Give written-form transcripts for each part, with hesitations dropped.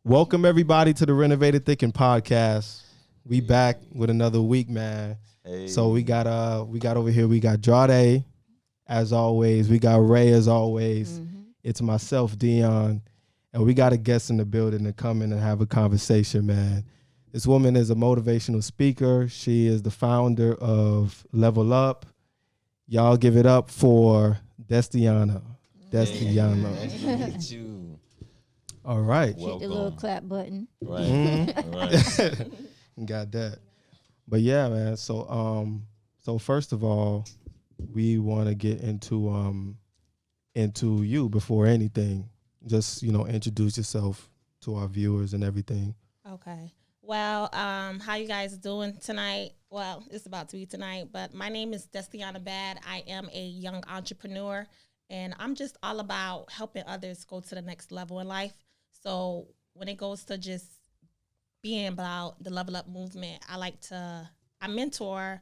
Welcome everybody to the Renovated Thinking podcast. We back with another week, man. Hey. So we got over here. We got Jade, as always. We got Ray, as always. Mm-hmm. It's myself, Dion, and we got a guest in the building to come in and have a conversation, man. This woman is a motivational speaker. She is the founder of Level Up. Y'all give it up for Destiyana. Destiyana. Nice to meet you. All right. Hit the little clap button. Right. Mm-hmm. Right. Got that. But yeah, man. So first of all, we want to get into you before anything. Just, introduce yourself to our viewers and everything. Okay. Well, how you guys doing tonight? Well, it's about to be tonight, but my name is Destiyana Badd. I am a young entrepreneur, and I'm just all about helping others go to the next level in life. So when it goes to just being about the Level Up movement, I mentor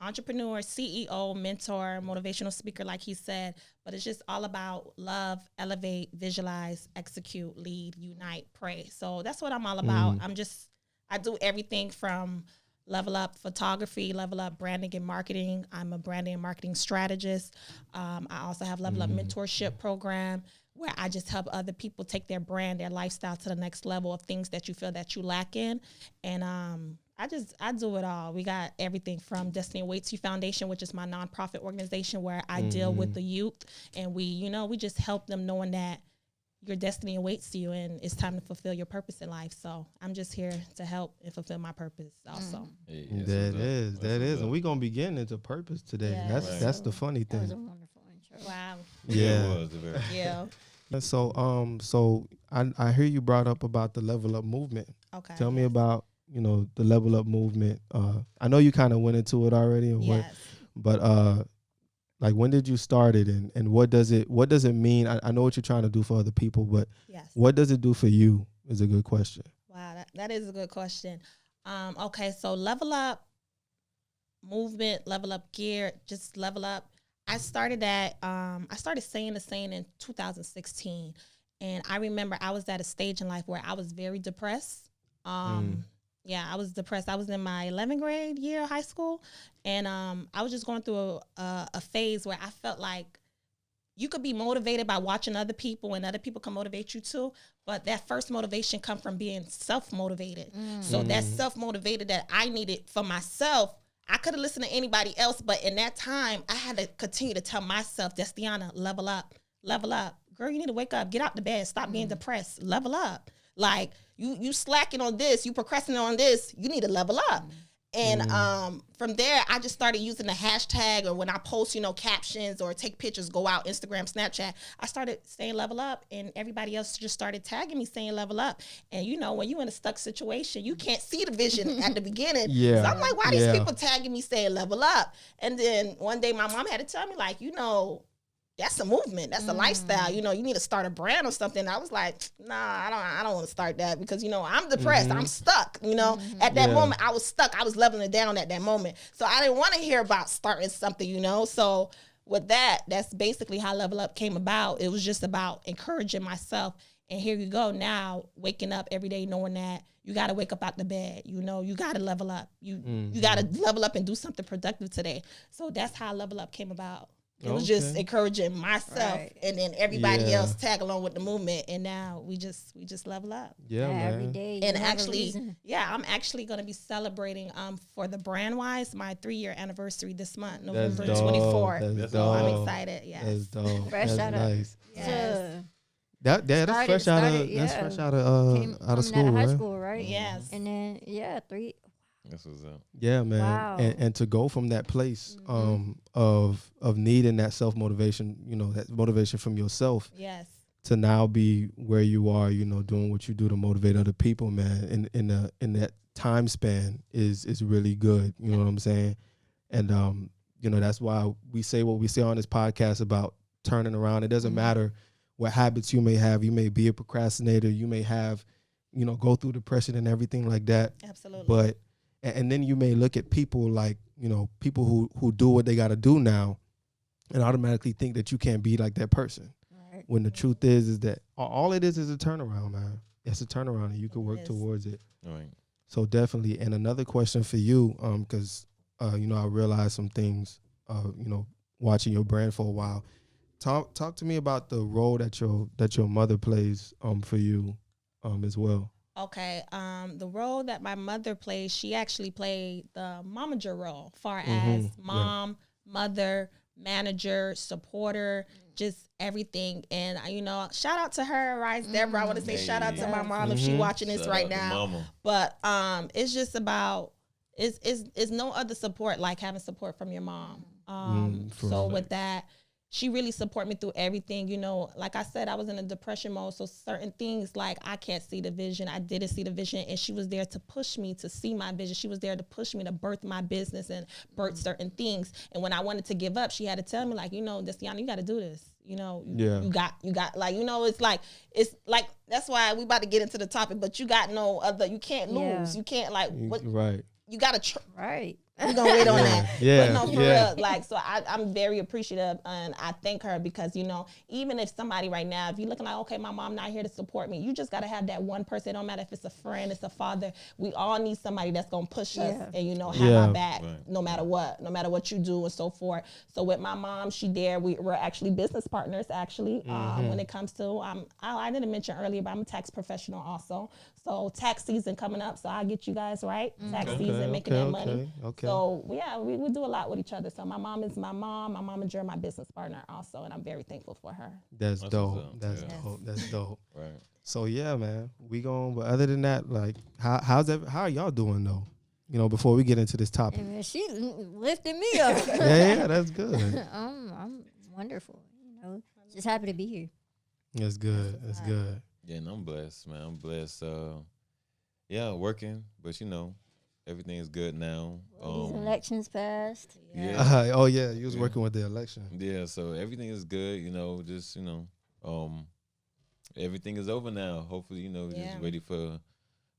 entrepreneur, CEO, mentor, motivational speaker, like he said, but it's just all about love, elevate, visualize, execute, lead, unite, pray. So that's what I'm all about. I do everything from Level Up photography, Level Up branding and marketing. I'm a branding and marketing strategist. I also have Level Up mentorship program, where I just help other people take their brand, their lifestyle to the next level of things that you feel that you lack in. And I do it all. We got everything from Destiny Awaits You Foundation, which is my nonprofit organization where I deal with the youth, and we just help them knowing that your destiny awaits you and it's time to fulfill your purpose in life. So I'm just here to help and fulfill my purpose also. Hey, that is. And we're going to be getting into purpose today. Yeah. That's the funny thing. That was a wonderful intro. Wow. Yeah. It was. Yeah. So I hear you brought up about the Level Up movement. Okay. Tell me about, the Level Up movement. I know you kind of went into it already, but like, when did you start it, and what does it mean? I know what you're trying to do for other people, but Yes. what does it do for you is a good question. Wow, that is a good question. Okay, so Level Up movement, Level Up gear, just Level Up. I started saying the saying in 2016, and I remember I was at a stage in life where I was very depressed. Yeah, I was depressed. I was in my 11th grade year of high school, and I was just going through a phase where I felt like you could be motivated by watching other people, and other people can motivate you too, but that first motivation comes from being self-motivated. So that self-motivated that I needed for myself, I could have listened to anybody else, but in that time, I had to continue to tell myself, Destiyana, level up, level up. Girl, you need to wake up, get out the bed, stop being depressed, level up. Like, you slacking on this, you procrastinating on this, you need to level up. And from there, I just started using the hashtag, or when I post, captions or take pictures, go out, Instagram, Snapchat, I started saying level up, and everybody else just started tagging me saying level up. And when you're in a stuck situation, you can't see the vision at the beginning. Yeah. So I'm like, why these people tagging me saying level up? And then one day my mom had to tell me, like, that's a movement. That's a lifestyle. You need to start a brand or something. I was like, nah, I don't want to start that because, I'm depressed. I'm stuck. At that moment, I was stuck. I was leveling it down at that moment. So I didn't want to hear about starting something, So with that, that's basically how Level Up came about. It was just about encouraging myself. And here you go now, waking up every day knowing that you got to wake up out the bed. You got to level up. You got to level up and do something productive today. So that's how Level Up came about. It was just encouraging myself, and then everybody else tag along with the movement, and now we just level up. Yeah, man. Every day. And actually, I'm actually going to be celebrating for the brand wise my 3-year anniversary this month, November 24th. That's so dope. I'm excited. Yes. That's dope. Fresh That's out of nice. Yes. That's fresh out of school, high right? school, right? Yes. And then 3. That's what's up. Yeah, man. Wow. And to go from that place of needing that self-motivation, that motivation from yourself, Yes. to now be where you are, doing what you do to motivate other people, man, in that time span is really good. You know what I'm saying? And that's why we say what we say on this podcast about turning around. It doesn't matter what habits you may have. You may be a procrastinator. You may have, go through depression and everything like that. Absolutely. But And then you may look at people like, you know, people who do what they got to do now and automatically think that you can't be like that person. Right. When the truth is that all it is a turnaround, man. It's a turnaround, and you can work towards it. All right. So definitely. And another question for you, because you know, I realized some things, you know, watching your brand for a while. Talk to me about the role that your mother plays for you as well. Okay, the role that my mother plays, she actually played the momager role, far Mhm, as mom, mother, manager, supporter, just everything. And you know, shout out to her, right, Deborah. I want to say shout out to my mom if she watching this Shout right out to now. Mama. But it's just about it's no other support like having support from your mom. For So real. with that, she really support me through everything. You know, like I said, I was in a depression mode. So certain things like I can't see the vision. I didn't see the vision. And she was there to push me to see my vision. She was there to push me to birth my business and birth certain things. And when I wanted to give up, she had to tell me like, you know, Destiyana, you got to do this. You know, you got like, you know, it's like, that's why we about to get into the topic, but you got no other, you can't lose. You can't like, what, Right. you got to Right. we're gonna wait on that. Yeah, But no, for yeah. real. Like, so I'm very appreciative and I thank her because, you know, even if somebody right now, if you're looking like, okay, my mom not here to support me, you just gotta have that one person. It don't matter if it's a friend, it's a father. We all need somebody that's gonna push us and, you know, have our back no matter what you do and so forth. So with my mom, she there. We're actually business partners actually. When it comes to I didn't mention earlier, but I'm a tax professional also. So tax season coming up, so I'll get you guys right. Tax season, making that money. Okay. So yeah, we do a lot with each other. So my mom is my mom. My mom is my business partner also, and I'm very thankful for her. That's That's dope. what's up. That's Yeah. dope. That's dope. Right. So yeah, man, we going. But other than that, like, how are y'all doing though? You know, before we get into this topic. And she lifted me up. yeah, that's good. I'm wonderful. You know, just happy to be here. That's good. That's good. Yeah, and I'm blessed, man. I'm blessed. Yeah, working, but you know, everything is good now. These elections passed. Yeah. Oh yeah, you was working with the election. Yeah, so everything is good, you know, just, you know, everything is over now. Hopefully, you know, just ready for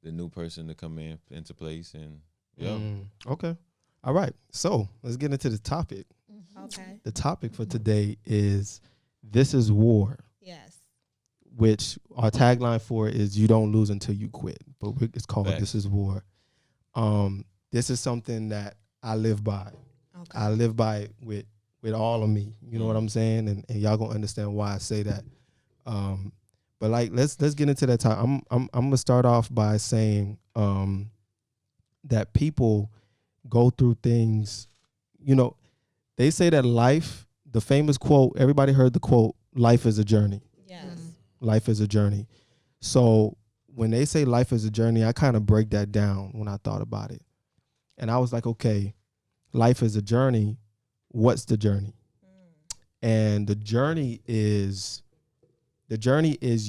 the new person to come into place and Okay. All right. So let's get into the topic. Okay. The topic for today is "This is War," Yes. which our tagline for it is "You don't lose until you quit," but it's called Facts. "This is War." This is something that I live by. Okay. I live by it with all of me. You know what I'm saying? And y'all gonna understand why I say that. But like let's get into that time. I'm gonna start off by saying that people go through things. You know, they say that life, the famous quote, everybody heard the quote, "Life is a journey." Yes. Life is a journey. So when they say life is a journey, I kind of break that down when I thought about it. And I was like, okay, life is a journey. What's the journey? And the journey is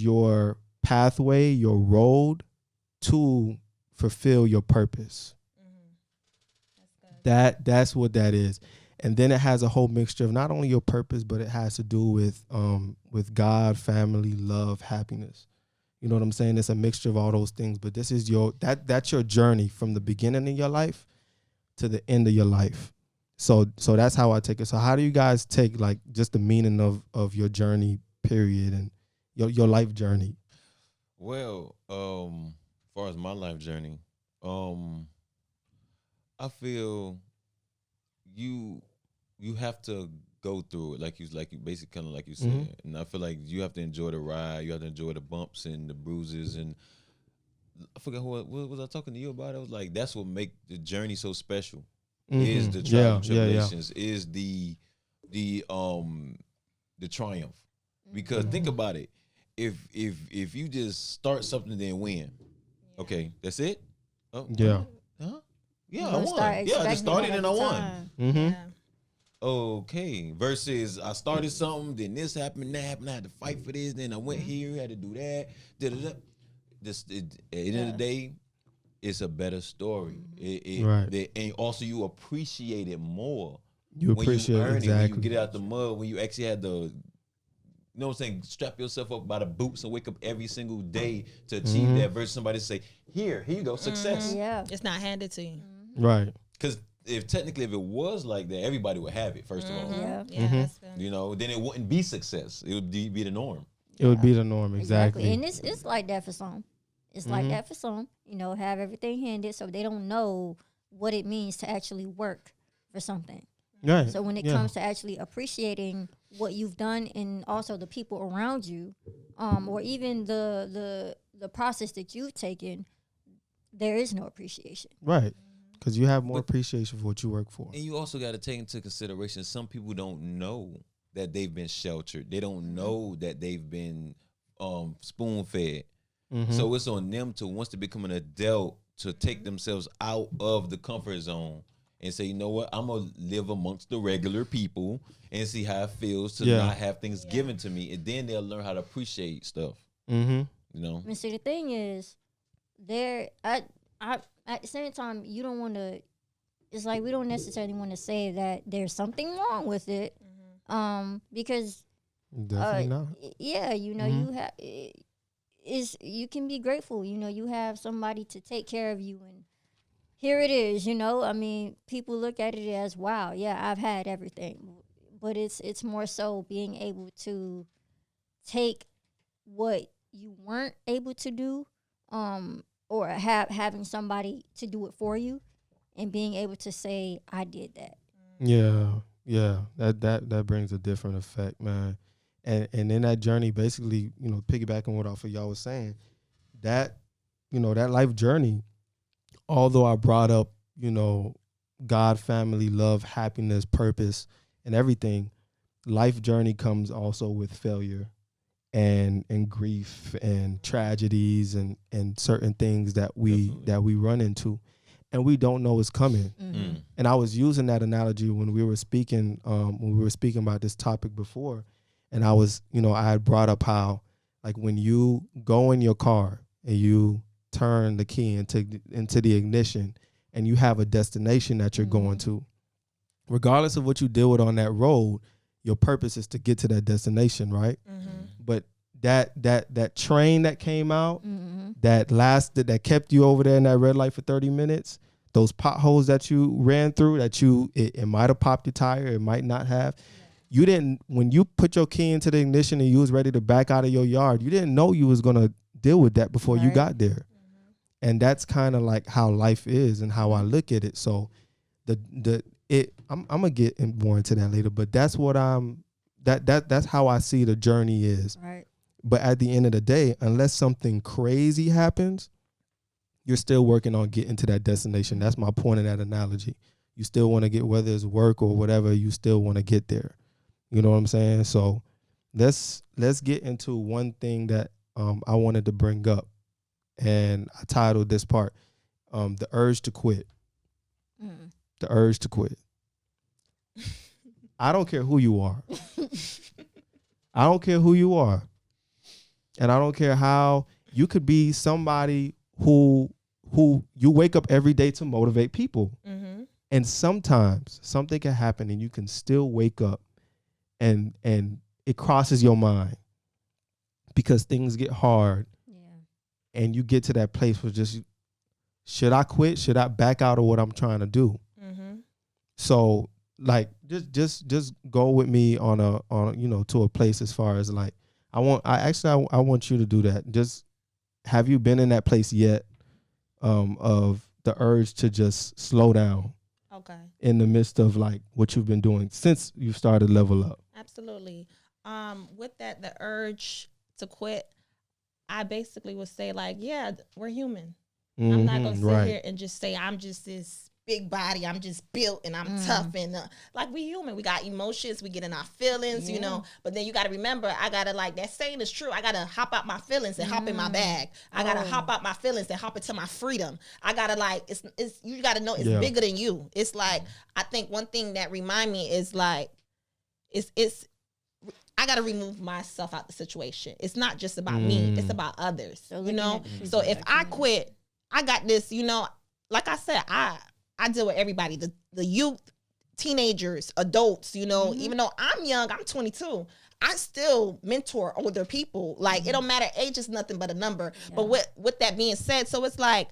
your pathway, your road to fulfill your purpose. That's what that is. And then it has a whole mixture of not only your purpose, but it has to do with God, family, love, happiness. You know what I'm saying? It's a mixture of all those things. But this is that's your journey from the beginning of your life to the end of your life. So that's how I take it. So how do you guys take like just the meaning of your journey, period, and your life journey? Well, as far as my life journey, I feel you have to go through it like you basically kind of like you said, and I feel like you have to enjoy the ride. You have to enjoy the bumps and the bruises. And I forgot what was I talking to you about. I was like, that's what make the journey so special. Is the trials and tribulations, is the triumph. Because think about it, if you just start something and then win, okay, that's it. Oh, Yeah. huh? Yeah, You I gonna won. start Yeah, I expecting just started it and I every won. time. Mm-hmm. Yeah. Okay. Versus I started something, then this happened, that happened. I had to fight for this. Then I went here, had to do that. Da-da-da. At the end of the day, it's a better story. Right. And also you appreciate it more. You appreciate when you earn exactly. it, when you get out the mud, when you actually had the, you know what I'm saying, strap yourself up by the boots and wake up every single day to achieve that versus somebody say, here you go, success. Yeah. It's not handed to you. Right. Because if it was like that, everybody would have it, first of all. Yeah. Yeah, that's good. You know, then it wouldn't be success. It would be the norm. It would be the norm, exactly. And it's like that for some. It's like that for some. You know, have everything handed so they don't know what it means to actually work for something. Right. So when it comes to actually appreciating what you've done and also the people around you, or even the process that you've taken, there is no appreciation. Right. Because you have more appreciation for what you work for. And you also got to take into consideration some people don't know that they've been sheltered. They don't know that they've been spoon fed. So it's on them to, once they become an adult, to take themselves out of the comfort zone and say, you know what, I'm going to live amongst the regular people and see how it feels to not have things given to me. And then they'll learn how to appreciate stuff. You know? And see, the thing is, at the same time, you don't want to, it's like we don't necessarily want to say that there's something wrong with it, because Definitely not. yeah, you know, you have you can be grateful, you know, you have somebody to take care of you, and here it is, you know. I mean, people look at it as, wow, yeah, I've had everything, but it's more so being able to take what you weren't able to do, or having somebody to do it for you, and being able to say, I did that. Yeah. That brings a different effect, man. And in that journey, basically, you know, piggybacking what off of y'all was saying, that, you know, that life journey, although I brought up, you know, God, family, love, happiness, purpose, and everything, life journey comes also with failure and grief and tragedies and certain things that we run into, and we don't know is coming. And I was using that analogy when we were speaking about this topic before, and I was, you know, I had brought up how, like, when you go in your car and you turn the key into the ignition and you have a destination that you're going to, regardless of what you deal with on that road, your purpose is to get to that destination, right? But that train that came out, that kept you over there in that red light for 30 minutes, those potholes that you ran through, it might have popped your tire, it might not have. You didn't, when you put your key into the ignition and you was ready to back out of your yard, you didn't know you was gonna deal with that before you got there. And that's kind of like how life is and how I look at it. So I'm gonna get more into that later, but that's what that's how I see the journey is. Right. But at the end of the day, unless something crazy happens, you're still working on getting to that destination. That's my point in that analogy. You still want to get, whether it's work or whatever, you still want to get there. You know what I'm saying? So let's get into one thing that I wanted to bring up, and I titled this part, The Urge to Quit. The urge to quit. I don't care who you are. I don't care who you are. And I don't care how you could be somebody who you wake up every day to motivate people. And sometimes something can happen and you can still wake up and it crosses your mind because things get hard. And you get to that place where just, should I quit? Should I back out of what I'm trying to do? So, like, just go with me on you know, to a place as far as, like, I want you to do that. Just, have you been in that place yet, of the urge to just slow down? Okay. In the midst of, like, what you've been doing since you started Level Up. Absolutely. With that, the urge to quit, I basically would say, like, yeah, we're human. I'm not gonna sit here and just say I'm just this big body, I'm just built and I'm tough, and like, we human, we got emotions, we get in our feelings, you know. But then you got to remember, I gotta, like, that saying is true, I gotta hop out my feelings and hop in my bag. I gotta hop out my feelings and hop into my freedom. I gotta, like, it's you gotta know it's bigger than you. It's like, I think one thing that remind me is, like, it's I gotta remove myself out the situation. It's not just about me, it's about others, so, you know. So if I quit, I got this, you know, like I said, I deal with everybody, the youth, teenagers, adults, you know. Even though I'm young, I'm 22, I still mentor older people. Like, it don't matter, age is nothing but a number. But with that being said, so it's like,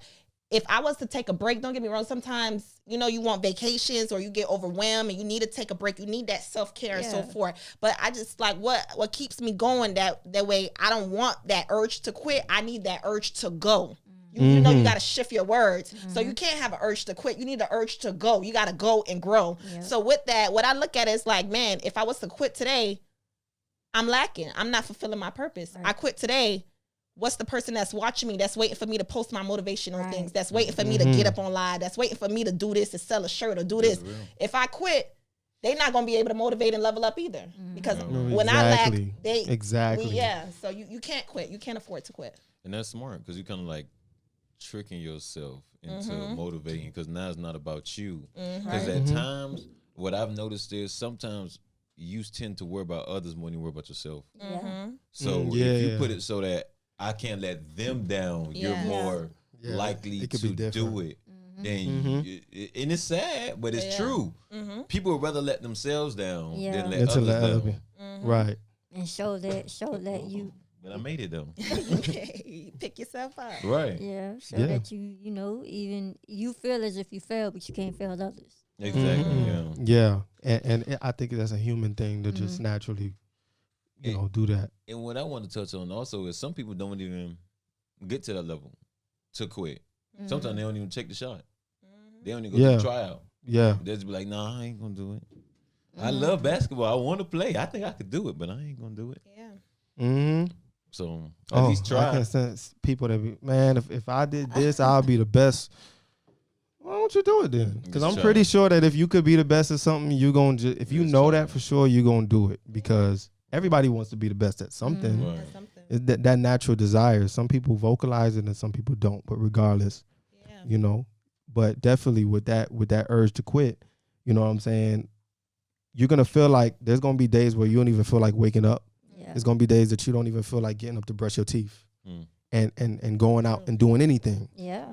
if I was to take a break, don't get me wrong, sometimes, you know, you want vacations or you get overwhelmed and you need to take a break. You need that self-care and so forth. But I just like what keeps me going that way. I don't want that urge to quit. I need that urge to go. You know, you got to shift your words. So you can't have an urge to quit. You need an urge to go. You got to go and grow. Yep. So with that, what I look at is like, man, if I was to quit today, I'm lacking. I'm not fulfilling my purpose. Right. I quit today. What's the person that's watching me, that's waiting for me to post my motivational things, that's waiting for me to get up on live, that's waiting for me to do this, to sell a shirt or do this. If I quit, they're not going to be able to motivate and level up either. Because when I lack, so you can't quit. You can't afford to quit. And that's smart because you kind of like tricking yourself into motivating because now it's not about you. Because at times, what I've noticed is sometimes you tend to worry about others more than you worry about yourself. So if you put it so that I can't let them down, you're more likely to do it. Then and it's sad, but it's true. People would rather let themselves down than let others down. Right. And show that you. But I made it though. Pick yourself up. Right. Yeah. Show that you know, even you feel as if you failed, but you can't fail others. Exactly. Yeah. And I think that's a human thing to just naturally, you know, do that. And what I want to touch on also is some people don't even get to that level to quit. Sometimes they don't even take the shot. They don't even go to the tryout. Yeah. They just be like, nah, I ain't going to do it. I love basketball. I want to play. I think I could do it, but I ain't going to do it. Yeah. So at least try. I can sense people that be, man, if I did this, I'll be the best. Why don't you do it then? Because I'm pretty sure that if you could be the best at something, you're going to, if you know that for sure, you're going to do it because everybody wants to be the best at something. It's that natural desire. Some people vocalize it and some people don't. But regardless, you know. But definitely with that urge to quit, you know what I'm saying? You're gonna feel like there's gonna be days where you don't even feel like waking up. Yeah. There's gonna be days that you don't even feel like getting up to brush your teeth and going out and doing anything. Yeah.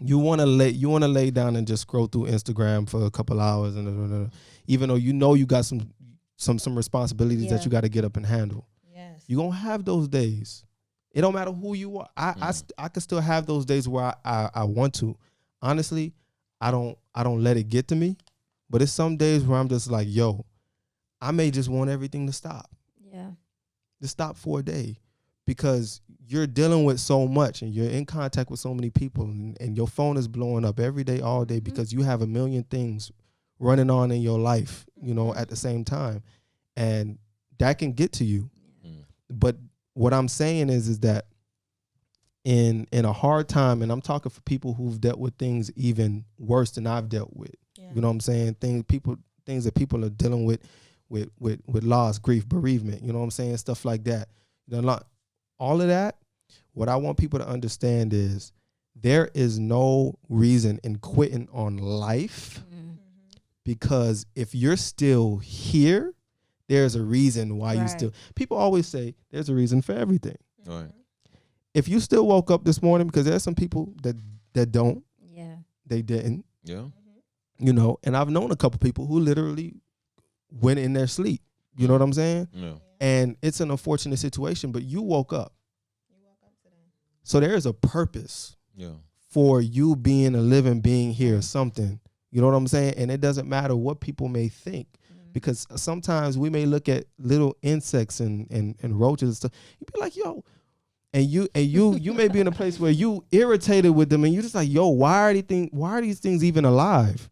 You wanna lay down and just scroll through Instagram for a couple hours and even though you know you got some responsibilities that you got to get up and handle. Yes. You're going to have those days. It don't matter who you are. I can still have those days where I want to. Honestly, I don't let it get to me, but it's some days where I'm just like, yo, I may just want everything to stop. Yeah. To stop for a day because you're dealing with so much and you're in contact with so many people and your phone is blowing up every day, all day because you have a million things running on in your life, you know, at the same time. And that can get to you. But what I'm saying is that in a hard time, and I'm talking for people who've dealt with things even worse than I've dealt with. You know what I'm saying? Things that people are dealing with loss, grief, bereavement, you know what I'm saying? Stuff like that. All of that, what I want people to understand is there is no reason in quitting on life because if you're still here, there's a reason why you still. People always say there's a reason for everything. Right. If you still woke up this morning, because there's some people that don't. Yeah. They didn't. Yeah. You know, and I've known a couple people who literally went in their sleep. You know what I'm saying? Yeah. And it's an unfortunate situation, but you woke up. So there is a purpose for you being a living being here or something. You know what I'm saying? And it doesn't matter what people may think. Because sometimes we may look at little insects and roaches and stuff. You be like, yo, and you may be in a place where you irritated with them and you're just like, yo, why are these things even alive?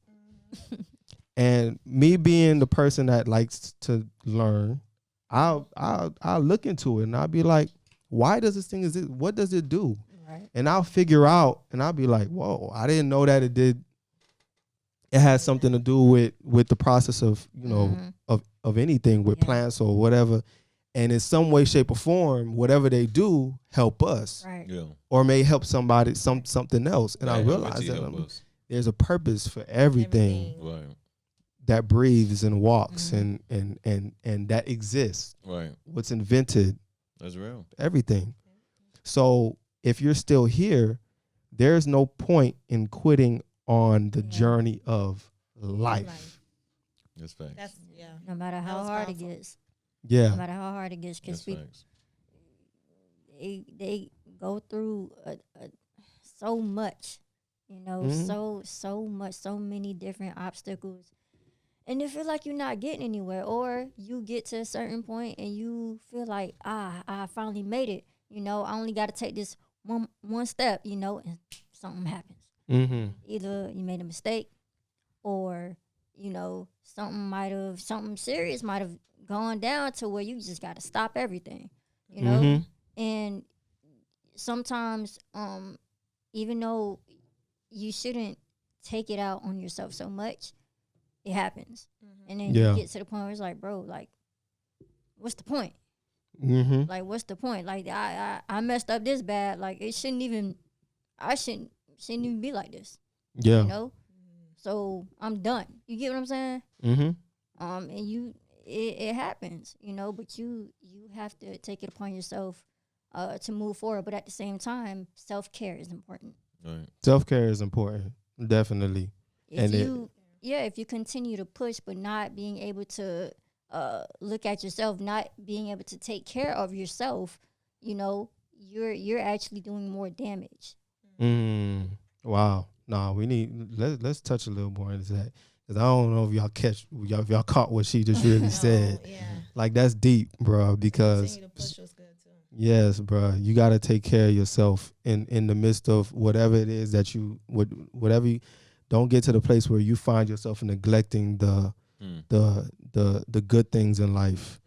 And me being the person that likes to learn, I'll look into it and I'll be like, why does this thing exist? What does it do? Right. And I'll figure out and I'll be like, whoa, I didn't know that it did. It has something to do with the process of, you know, of anything with plants or whatever. And in some way, shape, or form, whatever they do help us. Right. Yeah. Or may help somebody, something else. And I realize that there's a purpose for everything that breathes and walks and that exists. Right. What's invented. That's real. Everything. So if you're still here, there's no point in quitting on the journey of life. That's facts. No matter how hard it gets. Yeah. No matter how hard it gets, because people they go through so much, You know, so much, so many different obstacles. And it feel like you're not getting anywhere, or you get to a certain point and you feel like, I finally made it. You know, I only got to take this one step, you know, and something happens. Either you made a mistake, or, you know, something serious might have gone down to where you just got to stop everything, you know? And sometimes, even though you shouldn't take it out on yourself so much, it happens. And then you get to the point where it's like, bro, like, what's the point? Like, what's the point? Like, I messed up this bad. Like, I shouldn't even be like this. Yeah. You know? So I'm done. You get what I'm saying? And it happens, you know, but you have to take it upon yourself to move forward. But at the same time, self-care is important. Right. Self-care is important, definitely. If you continue to push but not being able to look at yourself, not being able to take care of yourself, you know, you're actually doing more damage. Wow. Nah, let's touch a little more into that, because I don't know if y'all caught what she just really said. Yeah. Like, that's deep, bro. Because continue to push was good too. Yes, bro. You got to take care of yourself in the midst of whatever it is that don't get to the place where you find yourself neglecting the good things in life.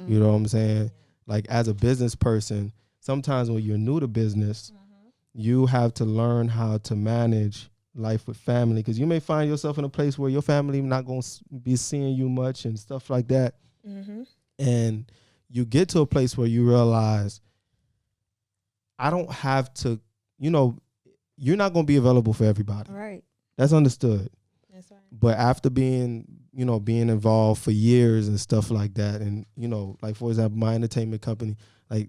You know what I'm saying? Like, as a business person, sometimes when you're new to business, you have to learn how to manage life with family, because you may find yourself in a place where your family not going to be seeing you much and stuff like that. And you get to a place where you realize, I don't have to, you know, you're not going to be available for everybody. Right. That's understood. That's right. But after being involved for years and stuff like that, and, you know, like, for example, my entertainment company, like,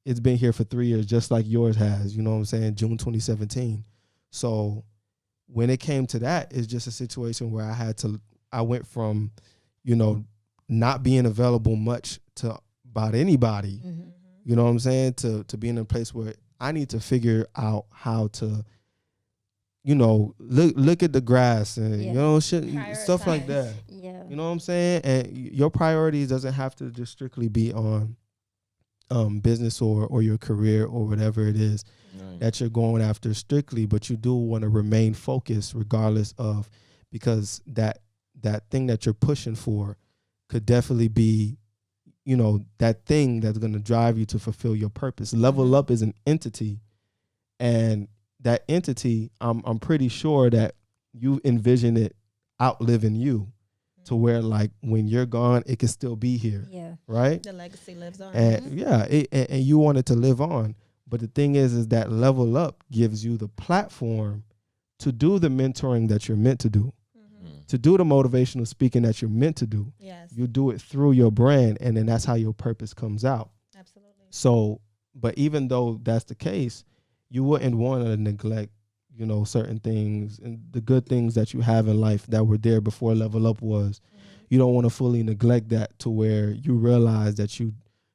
it's been here for 3 years, just like yours has, you know what I'm saying, June 2017. So when it came to that, it's just a situation where I went from, you know, not being available much to about anybody, you know what I'm saying, to being in a place where I need to figure out how to, you know, look at the grass and, you know, stuff like that. Yeah. You know what I'm saying? And your priorities doesn't have to just strictly be on business or your career or whatever it is that you're going after strictly, but you do want to remain focused regardless of, because that thing that you're pushing for could definitely be, you know, that thing that's going to drive you to fulfill your purpose. Level Up is an entity, and that entity, I'm pretty sure that you envision it outliving you, to where, like, when you're gone, it can still be here. Yeah. Right? The legacy lives on. And and you want it to live on. But the thing is that Level Up gives you the platform to do the mentoring that you're meant to do, to do the motivational speaking that you're meant to do. Yes. You do it through your brand, and then that's how your purpose comes out. Absolutely. So, but even though that's the case, you wouldn't want to neglect, you know, certain things and the good things that you have in life that were there before Level Up was. You don't want to fully neglect that to where you realize that you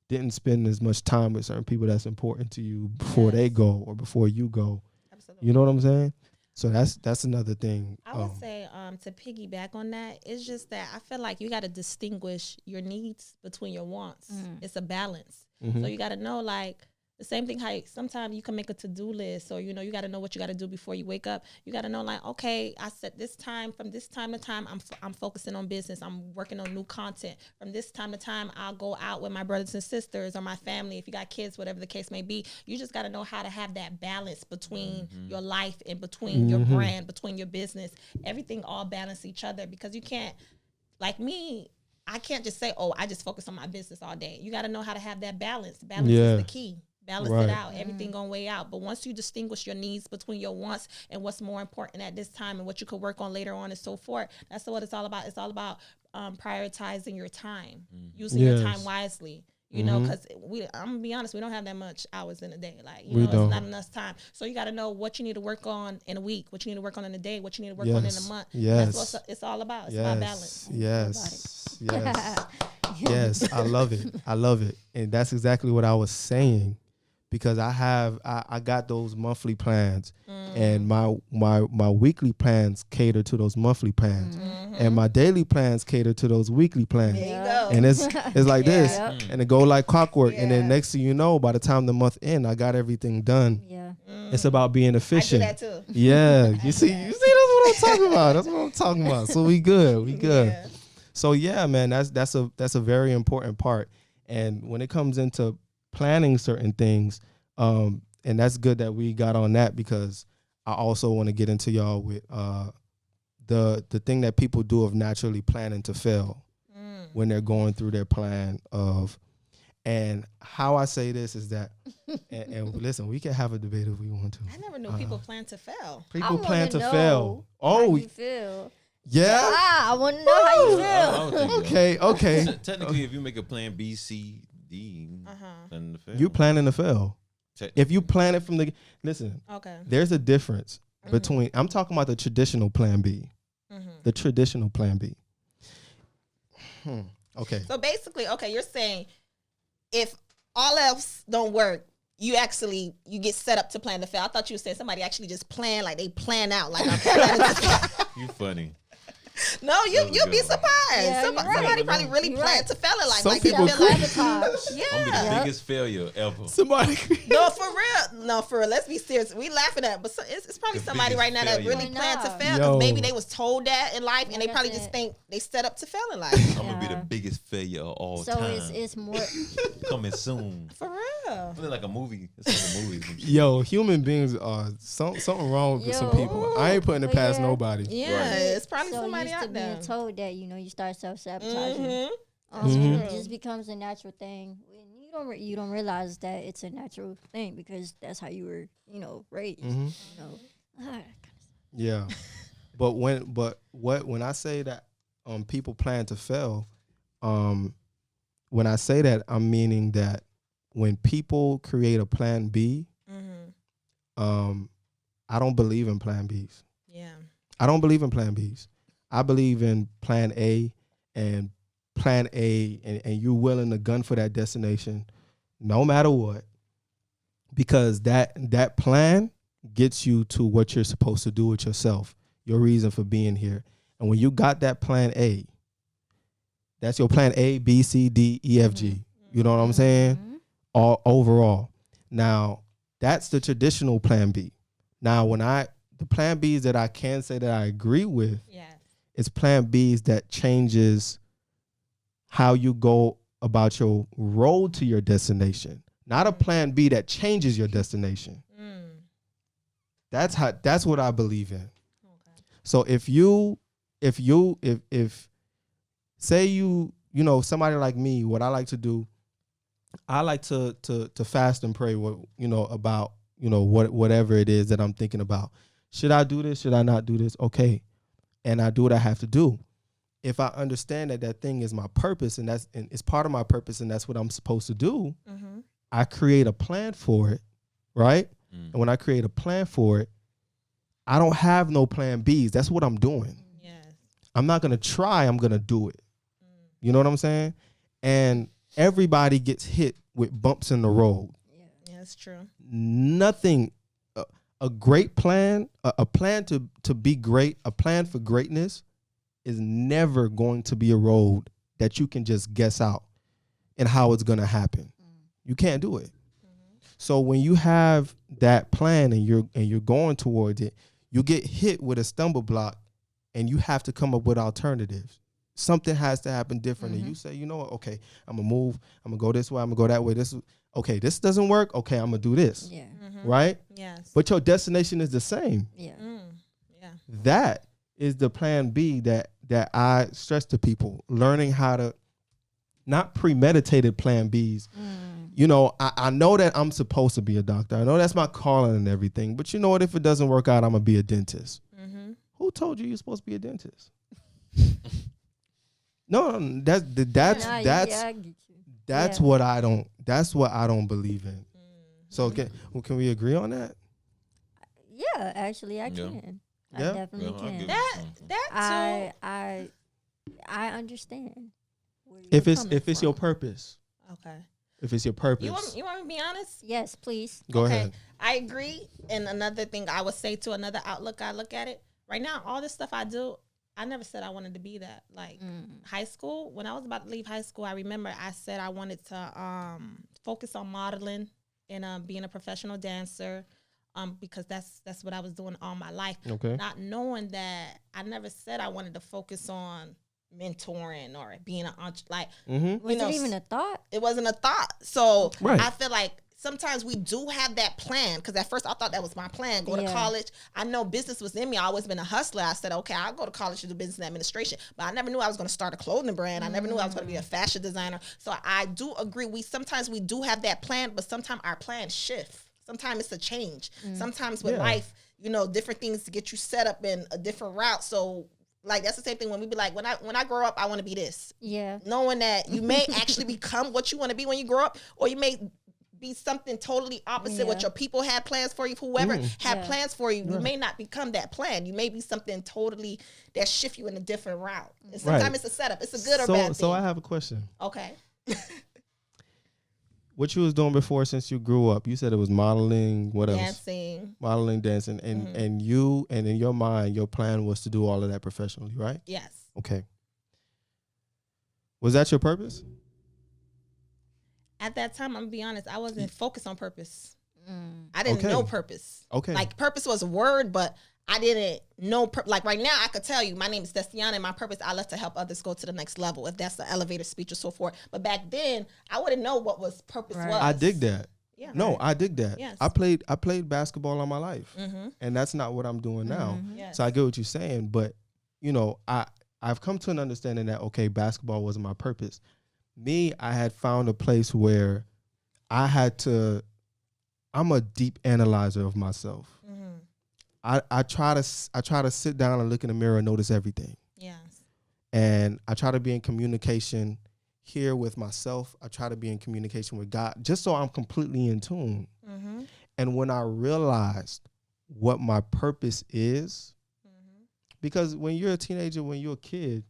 didn't spend as much time with certain people that's important to you before they go or before you go. Absolutely. You know what I'm saying? So that's another thing. I would say to piggyback on that, it's just that I feel like you got to distinguish your needs between your wants. It's a balance. So you got to know, like, the same thing, how sometimes you can make a to-do list, or, you know, you got to know what you got to do before you wake up. You got to know, like, okay, I set this time, from this time to time, I'm focusing on business. I'm working on new content. From this time to time, I'll go out with my brothers and sisters or my family. If you got kids, whatever the case may be, you just got to know how to have that balance between your life and between your brand, between your business. Everything all balance each other, because you can't, like me, I can't just say, oh, I just focus on my business all day. You got to know how to have that balance. Balance is the key. Balance it out. Everything gonna weigh out. But once you distinguish your needs between your wants and what's more important at this time and what you could work on later on and so forth, that's what it's all about. It's all about prioritizing your time, using your time wisely. You know, because I'm gonna be honest, we don't have that much hours in a day. Like, you know, it's not enough time. So you got to know what you need to work on in a week, what you need to work on in a day, what you need to work on in a month. That's what it's all about. It's about balance. Yes, I love it. And that's exactly what I was saying, because I got those monthly plans, and my weekly plans cater to those monthly plans, and my daily plans cater to those weekly plans. There you go. And it's like this, Yep. and it go like clockwork, and Yeah. then next thing you know, by the time the month end, I got everything done. Yeah. It's about being I do efficient. that too. Yeah, you see, that's what I'm talking about. That's what I'm talking about. So we good. Yeah. So yeah, man, that's a very important part. And when it comes into planning certain things, and that's good that we got on that, because I also want to get into y'all with the thing that people do of naturally planning to fail when they're going through their plan of. And how I say this is that, and listen, we can have a debate if we want to. I never knew people plan to fail. People I plan wanna to know fail. How Oh, you feel? yeah. I want to know how you I feel. don't think so. Okay. Technically, if you make a plan B, C, D, then the fail. You planning to fail. If you plan it from the listen, Okay. there's a difference between. I'm talking about the traditional plan B. The traditional plan B. Okay. So basically, okay, you're saying if all else don't work, you get set up to plan to fail. I thought you were saying somebody actually just plan, like they plan out, like I'm planning to fail. You funny. No, That was you'll be good. surprised. Yeah, you're Somebody right. probably really You're planned right. to fail in life. Some like people they feel like, Sabotage. I'm gonna be the yeah. biggest failure ever. Somebody. No, for real. No, for real. Let's be serious. We laughing at, but it's probably The somebody biggest right now that failure. really Why planned to not? fail Yo. because maybe they was told that in life, and they Like I probably said. just think they set up to fail in life. I'm gonna be the Yeah. biggest failure of all So time. it's more. Coming soon. For real. It's like a movie. It's like a movie. Yo, human beings are something wrong with some Yo. people. I ain't putting it But past yeah. nobody. Yeah, Right. it's probably so somebody used to out there. being told that you start self-sabotaging. Mhm. It just becomes a natural thing. And you don't realize that it's a natural thing because that's how you were raised. You know. Yeah. But when I say that people plan to fail, when I say that, I'm meaning that when people create a plan B, I don't believe in plan Bs. Yeah. I don't believe in plan Bs. I believe in plan A, and plan A, and you're willing to gun for that destination no matter what, because that plan gets you to what you're supposed to do with yourself, your reason for being here. And when you got that plan A, that's your plan A, B, C, D, E, F, G. You know what I'm saying? All overall. Now, that's the traditional plan B. Now, the plan Bs that I can say that I agree with, Yeah. it's plan Bs that changes how you go about your road to your destination. Not a plan B that changes your destination. That's what I believe in. Okay. So if say you somebody like me, what I like to do, I like to fast and pray about whatever it is that I'm thinking about. Should I do this? Should I not do this? Okay. And I do what I have to do. If I understand that thing is my purpose and it's part of my purpose and that's what I'm supposed to do, I create a plan for it, right? And when I create a plan for it, I don't have no plan Bs. That's what I'm doing. Yes. I'm not going to try. I'm going to do it. You know what I'm saying? And everybody gets hit with bumps in the road. Yeah, that's true. Nothing, a great plan, a plan to be great, a plan for greatness is never going to be a road that you can just guess out and how it's going to happen. You can't do it. So when you have that plan and you're going towards it, you get hit with a stumble block and you have to come up with alternatives. Something has to happen different. And you say, you know what? Okay, I'm going to move. I'm going to go this way. I'm going to go that way. This doesn't work. Okay, I'm going to do this. Yeah. Right? Yes. But your destination is the same. Yeah. Yeah. That is the plan B that I stress to people, learning how to not premeditated plan Bs. I know that I'm supposed to be a doctor. I know that's my calling and everything. But you know what? If it doesn't work out, I'm going to be a dentist. Who told you you're supposed to be a dentist? No, that's I get you. that's Yeah. what I don't believe in. So can we agree on that? Yeah, actually, I Yeah. can. Yeah? I definitely Well, I'll can. give That too. I understand. where you're If coming it's your from. purpose. Okay. If it's your purpose. You want me to be honest? Yes, please. Go ahead. I agree. And another thing I would say to another outlook I look at it, right now, all this stuff I do, I never said I wanted to be that. Like high school, when I was about to leave high school, I remember I said I wanted to focus on modeling and being a professional dancer. Because that's what I was doing all my life. Okay. Not knowing that I never said I wanted to focus on mentoring or being an entrepreneur. Like, Was it even a thought? It wasn't a thought. So Right. I feel like sometimes we do have that plan. Because at first I thought that was my plan. Go to college. I know business was in me. I always been a hustler. I said, okay, I'll go to college to do business and administration. But I never knew I was going to start a clothing brand. I never knew I was going to be a fashion designer. So I do agree. Sometimes we do have that plan, but sometimes our plans shift. Sometimes it's a change. Sometimes with life, different things to get you set up in a different route. So, like, that's the same thing when we be like, when I grow up, I want to be this. Yeah. Knowing that you may actually become what you want to be when you grow up, or you may be something totally opposite what your people had plans for you. Whoever had plans for you, you may not become that plan. You may be something totally that shift you in a different route. And sometimes it's a setup. It's a good or bad thing. So I have a question. Okay. What you was doing before since you grew up? You said it was modeling. What else? Dancing. Modeling, dancing, and you, and in your mind, your plan was to do all of that professionally, right? Yes. Okay. Was that your purpose? At that time, I'm gonna be honest, I wasn't focused on purpose. I didn't know purpose. Okay. Like, purpose was a word, but I didn't know. Like, right now, I could tell you, my name is Destiyana, and my purpose, I love to help others go to the next level, if that's the elevator speech or so forth. But back then, I wouldn't know what was purpose was. I dig that. Yeah. No, I dig that. Yes. I played basketball all my life, and that's not what I'm doing now. Yes. So I get what you're saying, but I've come to an understanding that basketball wasn't my purpose. Me, I had found a place where I'm a deep analyzer of myself. I try to sit down and look in the mirror and notice everything. Yes. And I try to be in communication here with myself. I try to be in communication with God, just so I'm completely in tune. And when I realized what my purpose is, because when you're a teenager, when you're a kid,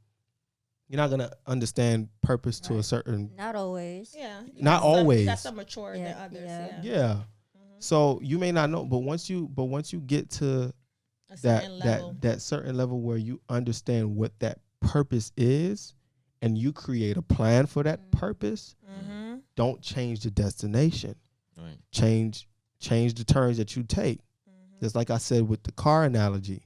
you're not going to understand purpose to a certain... Not always. Yeah. Not always. You got some mature than others. Yeah. So you may not know, but once you get to that certain level where you understand what that purpose is, and you create a plan for that purpose, don't change the destination. Right. Change the turns that you take. Just like I said with the car analogy,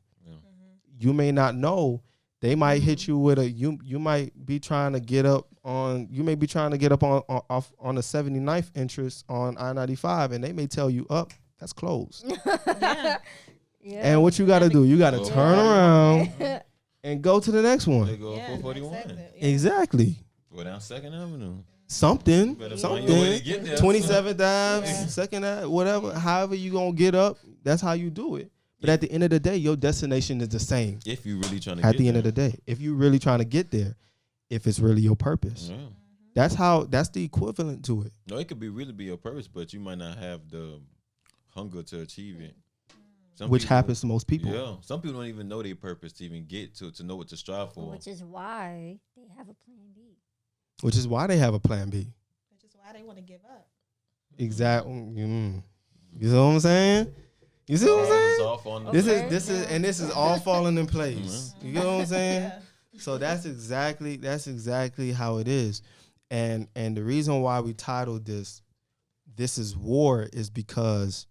you may not know. They might hit you with you might be trying to get up on the 79th entrance on I-95, and they may tell you up, that's closed. And what you got to do, you got to turn around and go to the next one. They go 441. Exactly. Go down 2nd Avenue. Something. Better find your way to get there. 27th Ave, 2nd Ave, whatever. However you going to get up, that's how you do it. But at the end of the day, your destination is the same. If you really trying to at the end of the day, if you really trying to get there, if it's really your purpose, that's the equivalent to it. No, it could really be your purpose, but you might not have the hunger to achieve it. Which happens to most people. Yeah, some people don't even know their purpose to even get to know what to strive for. Which is why they have a plan B. Which is why they have a plan B. Which is why they want to give up. Exactly. You know what I'm saying? You see what I'm saying? This is all falling in place. You know what I'm saying? So that's exactly how it is. And the reason why we titled this is War is because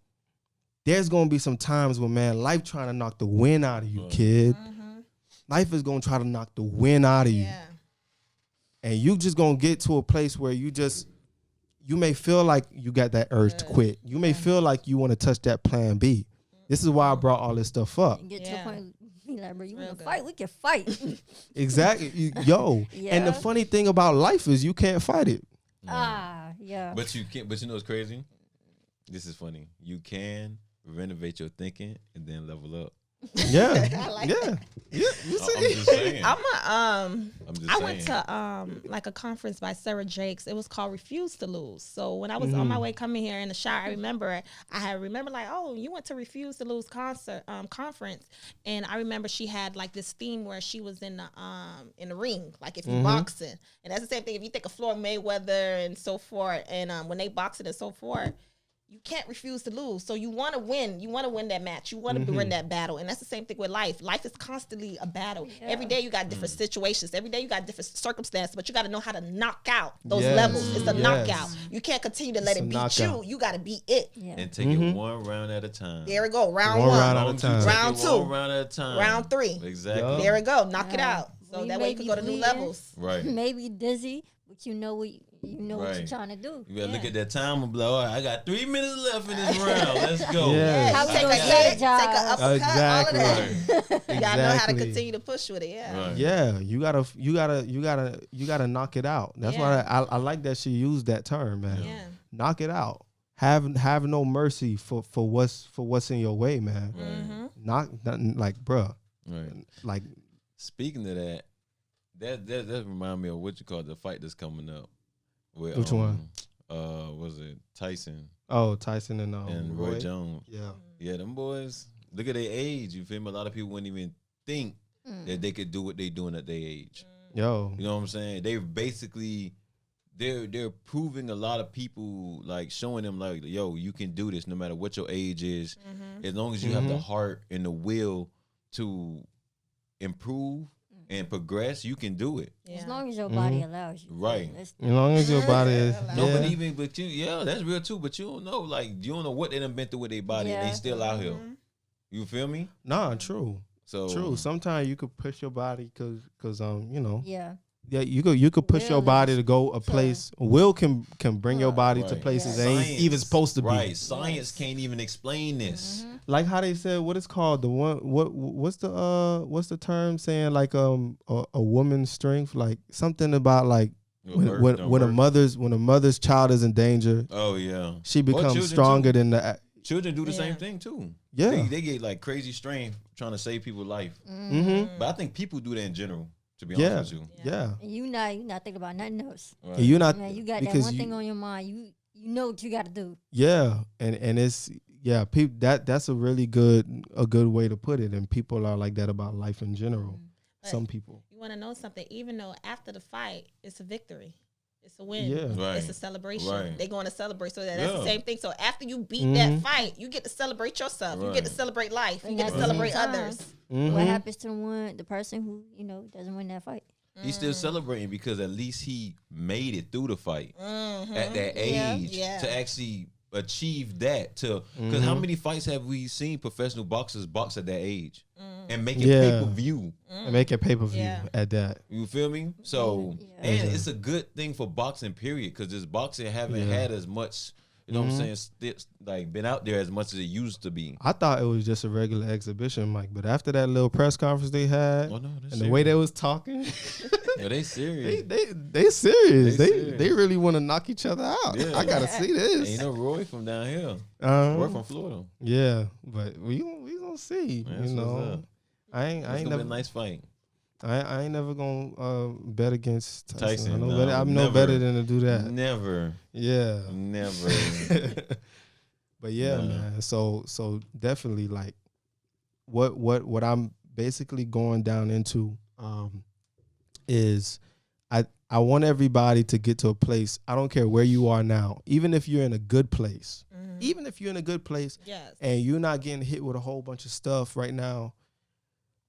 there's gonna be some times when, man, life trying to knock the wind out of you, kid. Life is gonna try to knock the wind out of you. And you just gonna get to a place where you may feel like you got that urge to quit. You may feel like you want to touch that plan B. This is why I brought all this stuff up. Get to a point, like, bro, you want to fight? We can fight. Exactly. And the funny thing about life is you can't fight it. But you can't. But you know what's crazy? This is funny. You can renovate your thinking and then level up. Yeah. You see? I'm just saying. I'm I'm just I saying. went to like a conference by Sarah Jakes. It was called Refuse to Lose. So when I was on my way coming here in the shower, I remember like, oh, you went to Refuse to Lose conference, and I remember she had like this theme where she was in the ring, like if you boxing, and that's the same thing if you think of Floyd Mayweather and so forth, and when they boxing and so forth. You can't refuse to lose. So you want to win. You want to win that match. You want to win that battle. And that's the same thing with life. Life is constantly a battle. Yeah. Every day you got different situations. Every day you got different circumstances. But you got to know how to knock out those levels. It's a knockout. You can't continue to let it beat you. You got to beat it. Yeah. And take it one round at a time. There we go. Round One one. round at a time. Round two. One round at a time. Round three. Exactly. Yup. There we go. Knock it Yeah. out. So Well, that you way may you can be go to new bleeding. levels. Right. Maybe dizzy, but you know what what Right. you're trying to do. You better look at that time and be like, all right, I got 3 minutes left in this round. Let's go. Yes. How we Take gonna a get hit, it, take a Josh? uppercut, Exactly. all of that. Right. You gotta know how to Exactly. continue to push with it. Yeah. Right. Yeah, you gotta knock it out. That's why I like that she used that term, man. Yeah. Knock it out. Have no mercy for what's in your way, man. Mm-hmm. Knock like, bruh, Right. like Speaking of that, that remind me of what you call the fight that's coming up. With, Which one? Was it Tyson Tyson and Roy Jones? Yeah, Yeah, them boys. Look at their age. You feel me? A lot of people wouldn't even think that they could do what they doing at their age. yo, You know what I'm saying? They basically they're proving a lot of people, like showing them like, yo, you can do this no matter what your age is, as long as you have the heart and the will to improve and progress, you can do it. As long as your body allows you. Right. Let's- as long as your body is, No, but yeah. even but that's real too. But you don't know, like you don't know what they done been through with their body, and they Yeah. still out here. You feel me? Nah, true. So True. Sometimes you could push your body because you know. Yeah. Yeah, you could push your Will body is to go a place. Will can bring your body to Right. places Yeah. it ain't Science, even supposed to be. Right. Science can't even explain this. Like how they said, what it's called, the one what's the term saying, like a woman's strength, like something about like when a mother's child is in danger, Oh yeah. she children, becomes too. stronger than the Children do the Yeah. same thing too. yeah. They get like crazy strength trying to save people's life. Mm-hmm. But I think people do that in general. To be Yeah. honest with you. Yeah. And you not thinking about nothing else. Right. And you're not Man, you got that because one you- thing on your mind. You know what you got to do. Yeah, and it's people that's a really good way to put it, and people are like that about life in general. But Some people. You want to know something? Even though after the fight, it's a victory. It's a win. Yeah. Right. It's a celebration. Right. They're going to celebrate. So that's the Yeah. same thing. So after you beat that fight, you get to celebrate yourself. You get to Right. celebrate life. You And get at to the same celebrate time, others. Mhm. What happens to the person who doesn't win that fight? He's still celebrating because at least he made it through the fight Mm-hmm. at that Yeah. age Yeah. to actually achieve that. Because how many fights have we seen professional boxers box at that age and make it Yeah. pay-per-view? And make a pay-per-view Yeah. at that. You feel me? So, Yeah. and it's a good thing for boxing, period, because this boxing haven't had as much, you know what I'm saying, like been out there as much as it used to be. I thought it was just a regular exhibition, Mike, but after that little press conference they had, Oh, no, and the way they was talking, Yeah, they serious. they serious. They They serious. they really want to knock each other out. Yeah. I gotta see this. Ain't no Roy from down here. Roy from Florida. Yeah, but we gonna see. That's you what's know, up. I It's ain't gonna never be a nice fight. I ain't never gonna bet against Tyson. Tyson, I know no, better, I'm no never. better than to do that. Never, Yeah. never. But yeah, Nah. man. So definitely like what I'm basically going down into is I want everybody to get to a place. I don't care where you are now, even if you're in a good place. Even if you're in a good place Yes. and you're not getting hit with a whole bunch of stuff right now,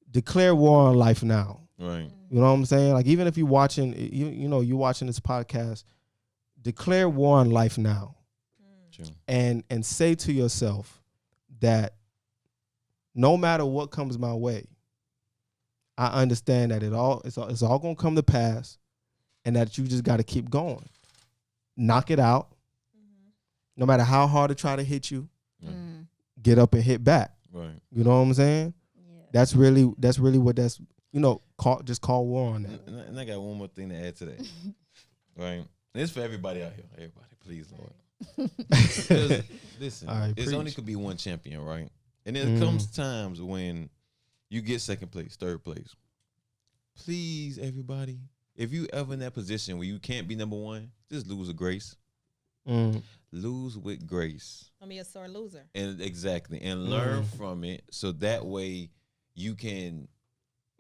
declare war on life now. Right. You know what I'm saying? Like even if you're watching you're watching this podcast, declare war on life now. True. And say to yourself that no matter what comes my way, I understand that it's all gonna come to pass, and that you just got to keep going, knock it out. No matter how hard it try to hit you, get up and hit back. Right. You know what I'm saying? Yeah. That's really what that's call war on that. And I got one more thing to add to that. Right. And it's for everybody out here. Everybody, please, Lord. 'Cause, listen, All right, it's preach. only could be one champion, right? And there comes times when you get second place, third place. Please, everybody, if you ever in that position where you can't be number one, just lose with grace. Lose with grace. Gonna be a sore loser. And exactly. And learn from it so that way you can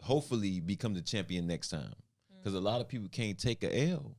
hopefully become the champion next time. Because a lot of people can't take a L.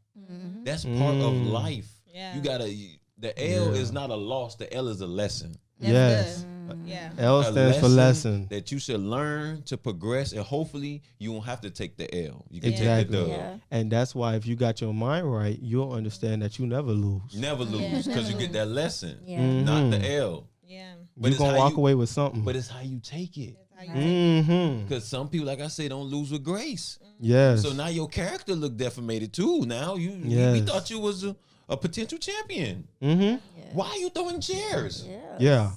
That's part of life. Yeah. You gotta. The L is not a loss. The L is a lesson. That's Yes. good. Yeah. L stands for lesson. that you should learn to progress, and hopefully you won't have to take the L. You can Exactly. take the dub. Yeah. And that's why if you got your mind right, you'll understand that you never lose. Never lose because you get that lesson, Yeah. not the L. Yeah. But You're it's going to how walk you- away with something. But it's how you take it. That's how you Because some people, like I said, don't lose with grace. Yes. So now your character look deformated too. Now we Yes. thought you was a potential champion. Yeah. Why are you throwing chairs? Yeah.